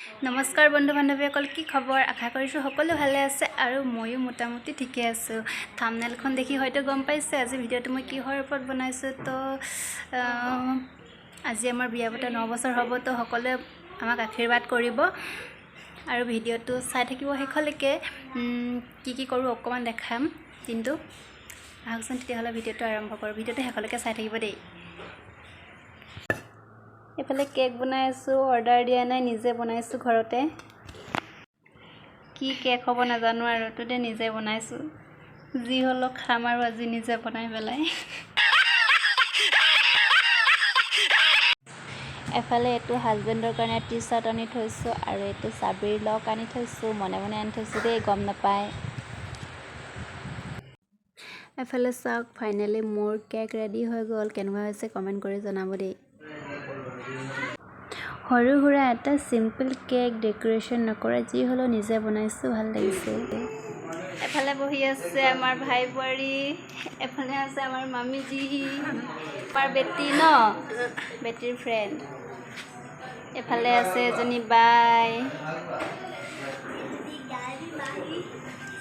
নমস্কাৰ বন্ধু বান্ধৱীসকল, কি খবৰ? আশা কৰিছোঁ সকলো ভালে আছে আৰু ময়ো মোটামুটি ঠিকে আছোঁ। থাম্বনেইলখন দেখি হয়তো গম পাইছে আজি ভিডিঅ'টো মই কিহৰ ওপৰত বনাইছোঁ। তো আজি আমাৰ বিয়া পতা 9 বছৰ হ'ব। তো সকলোৱে আমাক আশীৰ্বাদ কৰিব আৰু ভিডিঅ'টো চাই থাকিব শেষলৈকে। কি কৰোঁ অকণমান দেখাম, কিন্তু আহকচোন তেতিয়াহ'লে ভিডিঅ'টো আৰম্ভ কৰোঁ। ভিডিঅ'টো শেষলৈকে চাই থাকিব দেই। এইফালে কেক বনাই আছোঁ, অৰ্ডাৰ দিয়া নাই, নিজে বনাইছোঁ ঘৰতে। কি কেক হ'ব নাজানো আৰু তো নিজে বনাইছোঁ। যি হ'লেও খাম আৰু আজি নিজে বনাই পেলাই। এফালে এইটো হাজবেণ্ডৰ কাৰণে টি চাৰ্ট আনি থৈছোঁ আৰু এইটো চাবিৰ লক আনি থৈছোঁ। মনে মনে আনি থৈছোঁ দেই, গম নাপায়। এফালে চাওক, ফাইনেলি মোৰ কেক ৰেডি হৈ গ'ল। কেনেকুৱা হৈছে কমেণ্ট কৰি জনাব দেই। সৰু সুৰা এটা চিম্পল কেক, ডেক'ৰেশ্যন নকৰা, যি হ'লেও নিজে বনাইছোঁ, ভাল লাগিছে। এফালে বহি আছে আমাৰ ভাই বোৱাৰী, এফালে আছে আমাৰ মামীজি, আমাৰ বেটী বেটীৰ ফ্ৰেণ্ড। এফালে আছে এজনী বাই।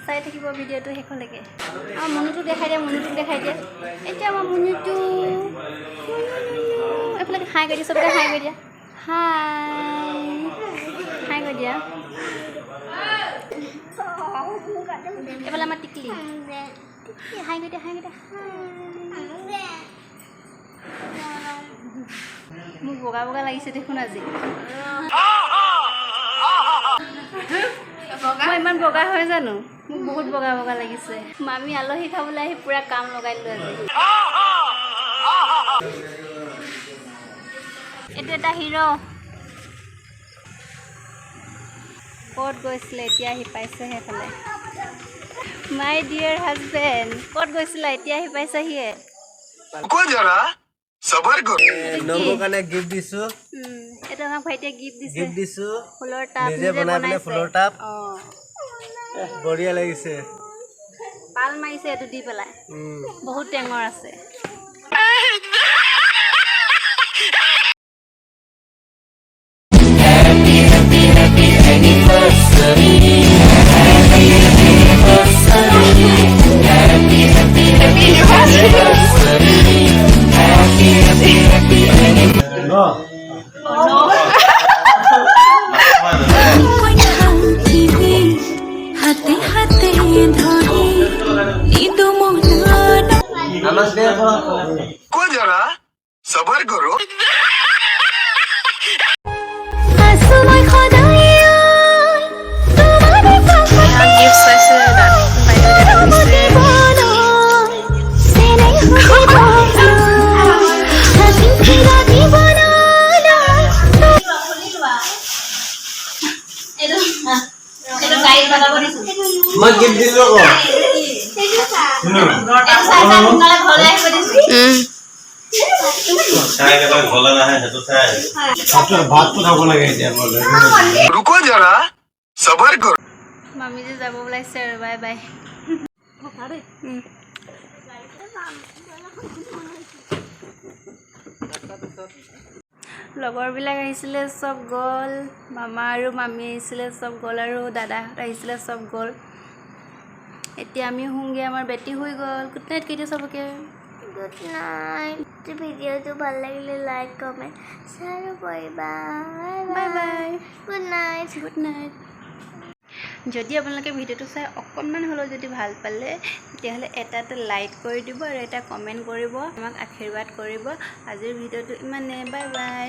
চাই থাকিব ভিডিঅ'টো শেষলৈকে। আমাৰ মুনুটোক দেখাই দিয়া, এতিয়া আমাৰ মুনুটো এফালে হাই কৰি দিয়া, চবকে হাই কৰি দিয়া, হাই কৰি দিয়া। এফালে আমাৰ টিকলি, হাই কৰি দিয়া, মোক বগা লাগিছে দেখোন আজি। মই ইমান বগা হয় জানো? মোক বহুত বগা লাগিছে। মামী আলহী খাবলৈ আহি পুৰা কাম লগাই দিলোঁ আজি। এইটো এটা হিৰো। ক'ত গৈছিলে, এতিয়া আহি পাইছে সেইফালে। মাই ডিয়াৰ হাজবেণ্ড, ক'ত গৈছিলা? এতিয়া আহি পাইছেহিয়ে। কাৰণে গিফ্ট দিছো। এইটো আমাক ভাইটিয়ে গিফ্ট দিছে। ফুলৰ টাব নিজে বনাইছে। ফুলৰ টাব বঢ়িয়া লাগিছে। পাল মাৰিছে এইটো দি পেলাই। বহুত টেঙৰ আছে। सबर करो। मैं गिफ्ट दिलो को रुको जरा सबर करो। मामी जी যাব ওলাইছে আৰু বাই বাই। লগৰবিলাক আহিছিলে, চব গ'ল। মামা আৰু মামী আহিছিলে, চব গ'ল। আৰু দাদাহঁত আহিছিলে, চব গ'ল। এতিয়া আমি শুওঁগৈ, আমাৰ বেটী শুই গ'ল। গুড নাইট কৈ দিওঁ চবকে। Good night. ভিডিঅ'টো ভাল লাগিলে লাইক কমেণ্ট শ্বেয়াৰ কৰিবা। Bye bye, good night. Good night. যদি আপোনালোকে ভিডিঅ'টো চাই অকণমান হ'লেও যদি ভাল পালে, তেতিয়াহ'লে এটা লাইক কৰি দিব আৰু এটা কমেণ্ট কৰিব, আমাক আশীৰ্বাদ কৰিব। আজিৰ ভিডিঅ'টো ইমানে। Bye bye.